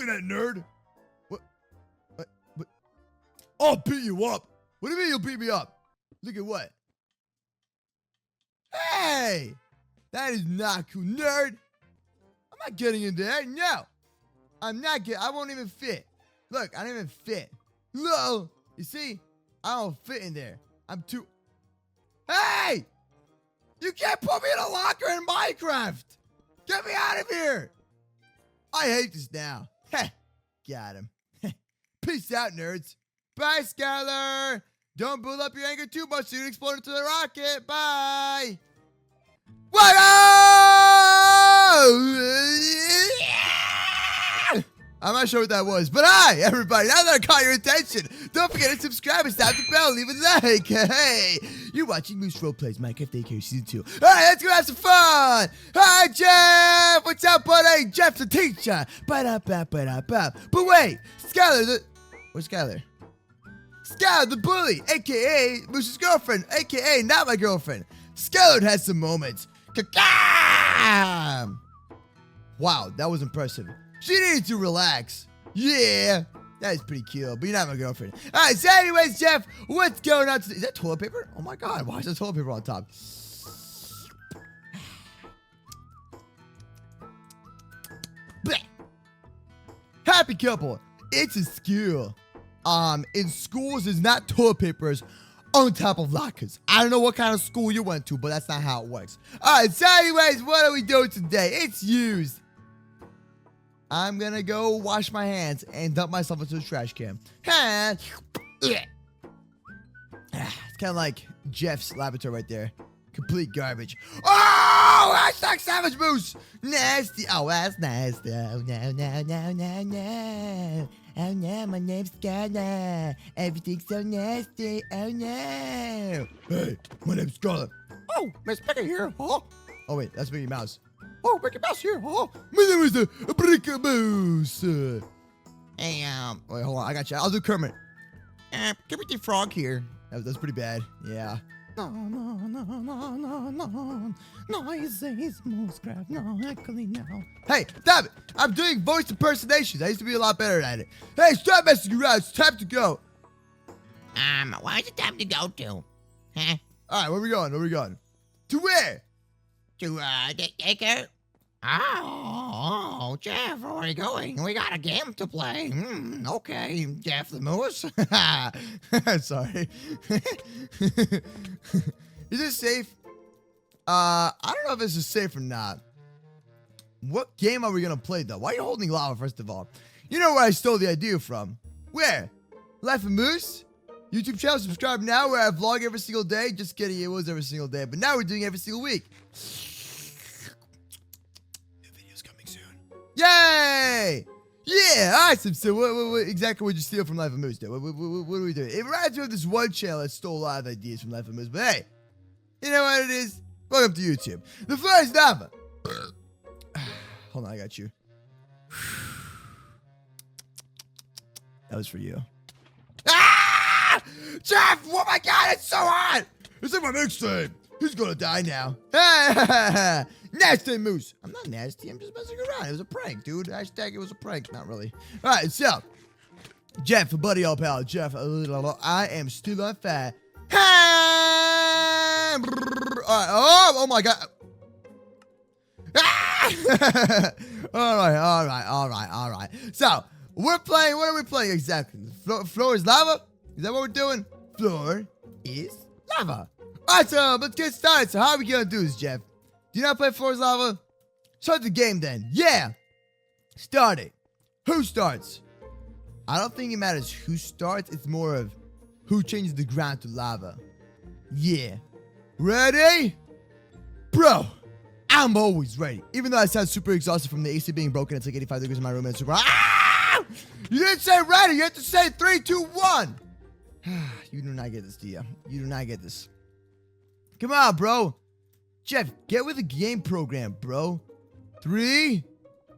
looking at, nerd? What? What? I'll beat you up. What do you mean you'll beat me up? Look at what? Hey! That is not cool, nerd. I'm not getting in there. No. I'm not getting. I won't even fit. Look, I don't even fit. No. You see? I don't fit in there. I'm too... Hey! You can't put me in a locker in Minecraft! Get me out of here! I hate this now. Heh. Got him. Peace out, nerds. Bye, Skylar! Don't build up your anger too much so you explode into the rocket. Bye! I'm not sure what that was, but hi, everybody. Now that I caught your attention, don't forget to subscribe and slap the bell, leave a like. Hey, you're watching MooseRoleplays Minecraft Daycare Season 2. All right, let's go have some fun. Hi, Jeff. What's up, buddy? Jeff's the teacher. But wait, Skylar, where's Skylar? Skylar, the bully, a.k.a. Moose's girlfriend, a.k.a. not my girlfriend. Skylar has some moments. Wow, that was impressive. She needed to relax. Yeah, that is pretty cute, but you're not my girlfriend. All right, so anyways, Jeff, what's going on today? Is that toilet paper? Oh my God, why is there toilet paper on top? Blech. Happy couple. It's a skill. In schools, there's not toilet papers on top of lockers. I don't know what kind of school you went to, but that's not how it works. All right, so anyways, what are we doing today? It's used. I'm gonna go wash my hands and dump myself into the trash can. It's kind of like Jeff's laboratory right there. Complete garbage. Oh, hashtag Savage Moose. Nasty. Oh, that's nasty. Oh, no. Oh, no, my name's Skylar. Everything's so nasty. Oh, no. Hey, my name's Skylar. Oh, Miss Piggy here, huh? Oh, wait, that's Mickey Mouse. Oh, Mickey Mouse here, huh? My name is the Brick Moose. Hey, wait, hold on, I got you. I'll do Kermit. Give me the frog here. That's pretty bad. Yeah. No, it's MooseCraft. No, actually, no. Hey, stop it. I'm doing voice impersonations. I used to be a lot better at it. Hey, stop messing around. It's time to go. Why is it time to go to? Huh? All right, where we going? Where we going? To where? To, Daycare? Oh, Jeff, where are you going? We got a game to play. Okay, Jeff the Moose. Sorry. Is this safe? I don't know if this is safe or not. What game are we gonna play though? Why are you holding lava, first of all? You know where I stole the idea from. Where? Life of Moose? YouTube channel, subscribe now where I vlog every single day. Just kidding, it was every single day. But now we're doing every single week. New videos coming soon. Yay! Yeah, awesome. So what exactly would you steal from Life of Moose? What are we doing? It reminds me of this one channel that stole a lot of ideas from Life of Moose. But hey, you know what it is? Welcome to YouTube. The first lava. Hold on, I got you. That was for you. Ah! Jeff! Oh my God, it's so hot! It's like my mixtape. He's gonna die now. Nasty Moose. I'm not nasty. I'm just messing around. It was a prank, dude. Hashtag it was a prank. Not really. All right, so Jeff, buddy, old pal. Jeff, I am still on fire. All right. Oh my God. Ah! All right. So we're playing. What are we playing exactly? Floor is lava. Is that what we're doing? Floor is lava. Awesome. Let's get started. So how are we gonna do this, Jeff? Do you not play Floor is Lava? Start the game then. Yeah. Start it. Who starts? I don't think it matters who starts. It's more of who changes the ground to lava. Yeah. Ready? Bro, I'm always ready. Even though I sound super exhausted from the AC being broken, it's like 85 degrees in my room and it's super... Ah! You didn't say ready. You have to say 3, 2, 1. You do not get this, do you? You do not get this. Come on, bro. Jeff, get with the game program, bro. 3,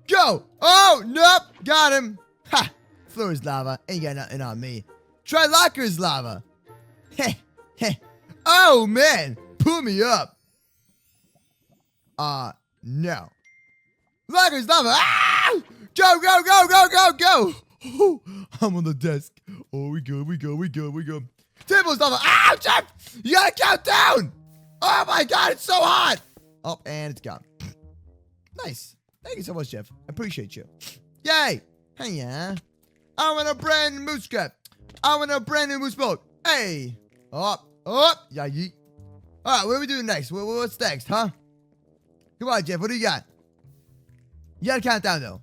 go. Oh, nope. Got him. Ha. Floor is lava. Ain't got nothing on me. Try locker is lava. Heh. Heh. Oh, man. Pull me up. No. Locker is lava. Ah! Go, go, go, go, go, go. Oh, I'm on the desk. Oh, we good, we good, we good, we good. Table's lava. Ow, Jeff! You gotta count down! Oh my god, it's so hot! Oh, and it's gone. Nice. Thank you so much, Jeff. I appreciate you. Yay! Hey, yeah. I want a brand new MooseCraft. I want a brand new moose boat. Hey! Up, up! Yeah, yeet. Alright, what are we doing next? What's next, huh? Come on, Jeff, what do you got? You gotta count down, though.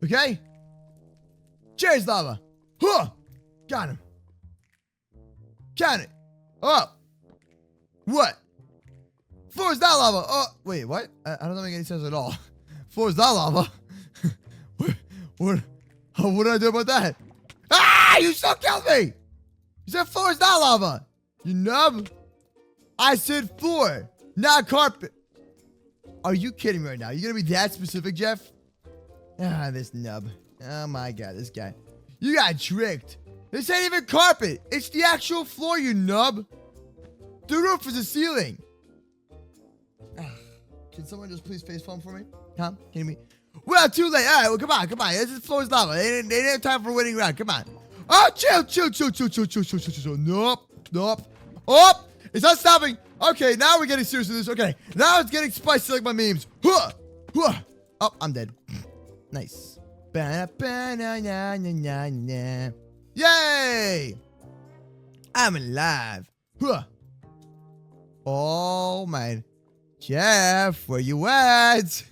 Okay? Cheers, lava. Huh! Got him. Count it. Up. What? Floor is not lava. Oh, wait, what? I don't know make any sense at all. Floor is not lava. what did I do about that? Ah! You still killed me! You said floor is not lava. You nub. I said floor, not carpet. Are you kidding me right now? You gonna be that specific, Jeff? Ah, this nub. Oh my god, this guy. You got tricked. This ain't even carpet. It's the actual floor, you nub. The roof is the ceiling. Can someone just please facepalm for me? Huh? Can you me? Well, too late. All right, well, come on, come on. This is floor is lava. They didn't have time for a winning round. Come on. Oh, chill. Nope. Oh, it's not stopping. Okay, now we're getting serious with this. Okay, now it's getting spicy like my memes. Oh, I'm dead. Nice. Yay! I'm alive. Oh, man. Jeff, where you at?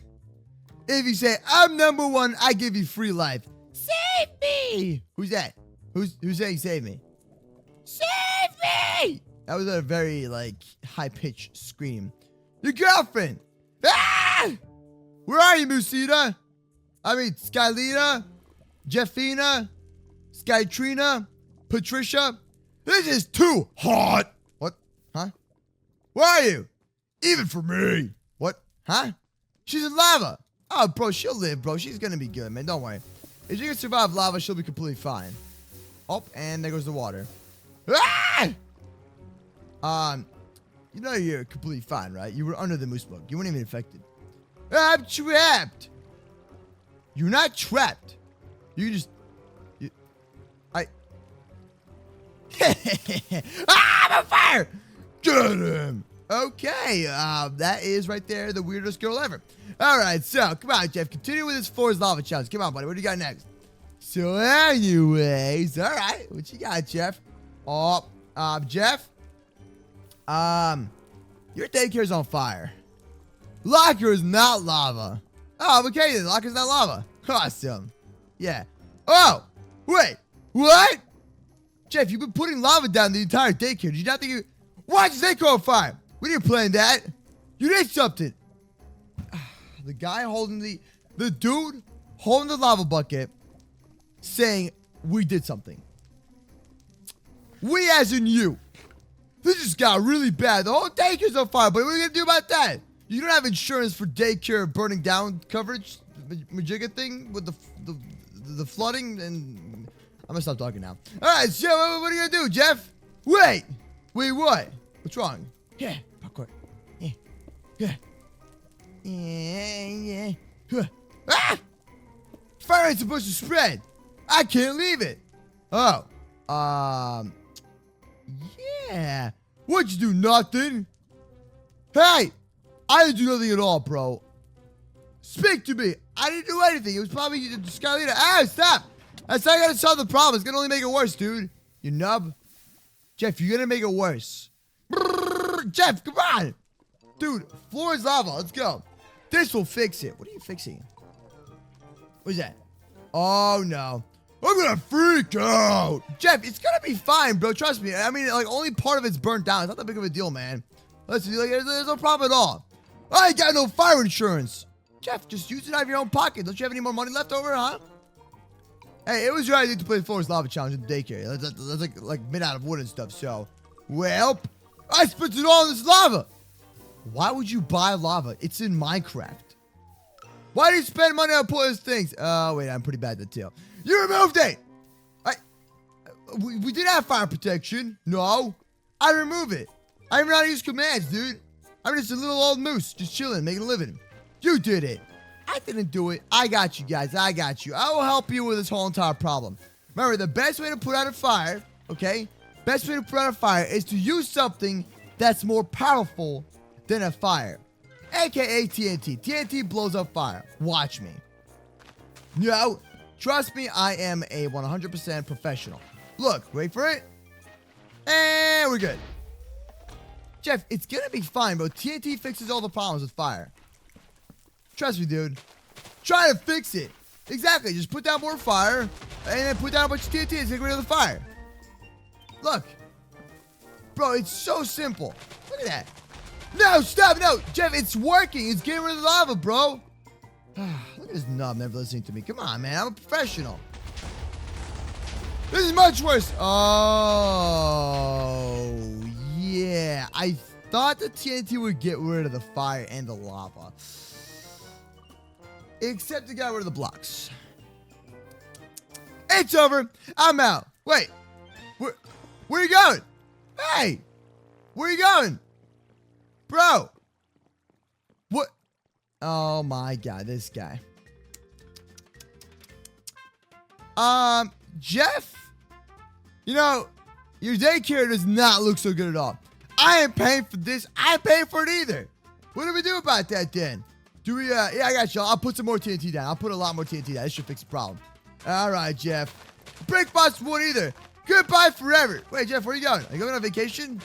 If you say, I'm number one, I give you free life. Save me! Who's that? Who's saying save me? Save me! That was a very, like, high-pitched scream. Your girlfriend! Ah! Where are you, Moosita? I mean, Skylina? Jeffina? Skytrina? Patricia? This is too hot! What? Huh? Where are you? Even for me. What? Huh? She's in lava. Oh, bro, she'll live, bro. She's gonna be good, man. Don't worry. If she can survive lava, she'll be completely fine. Oh, and there goes the water. Ah! You know you're completely fine, right? You were under the moose bug. You weren't even infected. I'm trapped. You're not trapped. You just... I'm on fire! Get him! Okay, that is right there the weirdest girl ever. All right, so come on, Jeff. Continue with this floor is lava challenge. Come on, buddy. What do you got next? So, anyways, all right. What you got, Jeff? Oh, Jeff. Your daycare's on fire. Locker is not lava. Oh, okay then. Locker's not lava. Awesome. Yeah. Oh, wait. What? Jeff, you've been putting lava down the entire daycare. Did you not think you... Why'd you daycare on fire? We didn't plan that. You did something. The guy holding the dude holding the lava bucket saying we did something. We as in you. This just got really bad. The whole daycare's on fire, but what are we gonna do about that? You don't have insurance for daycare burning down coverage? Majigga thing with the flooding, and I'm gonna stop talking now. Alright, so what are you gonna do, Jeff? Wait, what? What's wrong? Yeah, parkour. Yeah. Ah! Fire ain't supposed to spread. I can't leave it. Oh. Yeah. What'd you do? Nothing? Hey! I didn't do nothing at all, bro. Speak to me. I didn't do anything. It was probably Skylina. Ah, stop! That's not gonna solve the problem. It's gonna only make it worse, dude. You nub. Jeff, you're gonna make it worse. Brrr, Jeff, come on! Dude, floor is lava. Let's go. This will fix it. What are you fixing? What is that? Oh, no. I'm gonna freak out. Jeff, it's gonna be fine, bro. Trust me. I mean, like, only part of it's burnt down. It's not that big of a deal, man. Listen, like, there's no problem at all. I ain't got no fire insurance. Jeff, just use it out of your own pocket. Don't you have any more money left over, huh? Hey, it was your idea to play the Floor is Lava Challenge in the daycare. That's like made out of wood and stuff, so. Well, I spent it all in this lava. Why would you buy lava? It's in Minecraft. Why do you spend money on pointless things? Oh, wait, I'm pretty bad at the tail. You removed it! We did have fire protection. No. I remove it. I don't know how to use commands, dude. I'm just a little old moose, just chilling, making a living. You did it. I didn't do it. I got you guys. I got you. I will help you with this whole entire problem. Remember, the best way to put out a fire, okay? Best way to put out a fire is to use something that's more powerful than a fire. AKA TNT. TNT blows up fire. Watch me. No, trust me, I am a 100% professional. Look, wait for it. And we're good. Jeff, it's gonna be fine, bro. TNT fixes all the problems with fire. Trust me, dude. Try to fix it. Exactly. Just put down more fire, and then put down a bunch of TNT and take rid of the fire. Look. Bro, it's so simple. Look at that. No, stop. No, Jeff, it's working. It's getting rid of the lava, bro. Look at this nub never listening to me. Come on, man. I'm a professional. This is much worse. Oh, yeah. I thought the TNT would get rid of the fire and the lava. Except it got rid of the blocks. It's over. I'm out. Wait. Where are you going? Hey. Where are you going? Bro. What? Oh, my God. This guy. Jeff? You know, your daycare does not look so good at all. I ain't paying for this. I ain't paying for it either. What do we do about that then? Do we, yeah, I got you. I'll put some more TNT down. I'll put a lot more TNT down. This should fix the problem. All right, Jeff. Brick bots won't either. Goodbye forever. Wait, Jeff, where are you going? Are you going on vacation?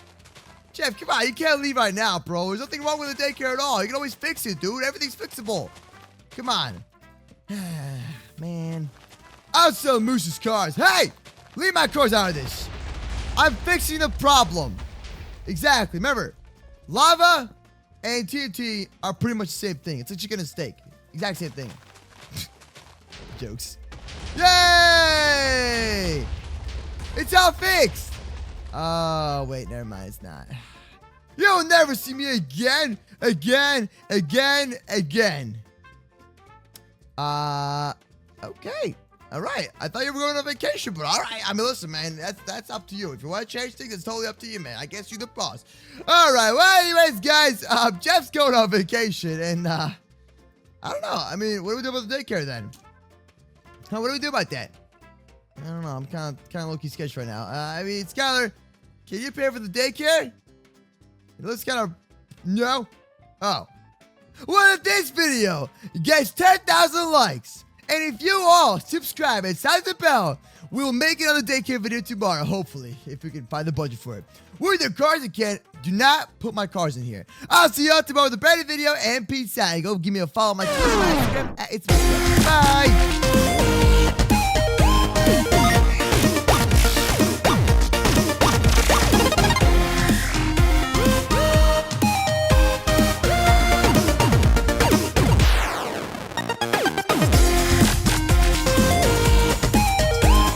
Jeff, come on. You can't leave right now, bro. There's nothing wrong with the daycare at all. You can always fix it, dude. Everything's fixable. Come on. Man. I'll sell Moose's cars. Hey! Leave my cars out of this. I'm fixing the problem. Exactly. Remember, lava and TNT are pretty much the same thing. It's like chicken and steak. Exact same thing. Jokes. Yay! It's all fixed. Oh, wait. Never mind. It's not. You'll never see me again. Again. Okay. All right. I thought you were going on vacation, but all right. I mean, listen, man. That's up to you. If you want to change things, it's totally up to you, man. I guess you're the boss. All right. Well, anyways, guys, Jeff's going on vacation, and I don't know. I mean, what do we do about the daycare then? What do we do about that? I don't know. I'm kind of low-key sketched right now. I mean, Skylar, can you pay for the daycare? It looks kind of... No? Oh. Well, if this video gets 10,000 likes, and if you all subscribe and sound the bell, we will make another daycare video tomorrow, hopefully, if we can find the budget for it. With your cars again, do not put my cars in here. I'll see y'all tomorrow with a brand new video, and peace out. Go give me a follow on my Twitter, my Instagram, @itsMooseCraft. Bye!